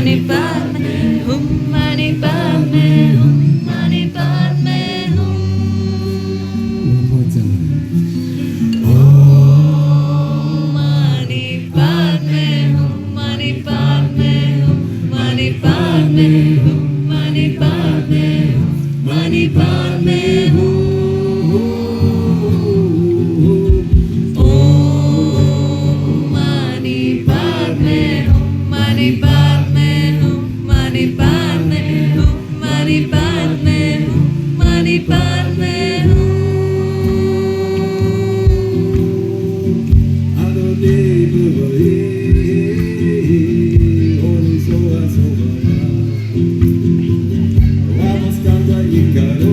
Mani Padme Hum, Mani Padme Hum, Mani Padme Hum. Om Mani Padme Hum, Mani Padme Hum, Mani Padme Hum, Mani Padme Hum, Mani Padme Hum. Mani Padme Hum, Mani Padme Hum, Mani Padme Hum, Mani Padme Hum. Vamos canta y caro.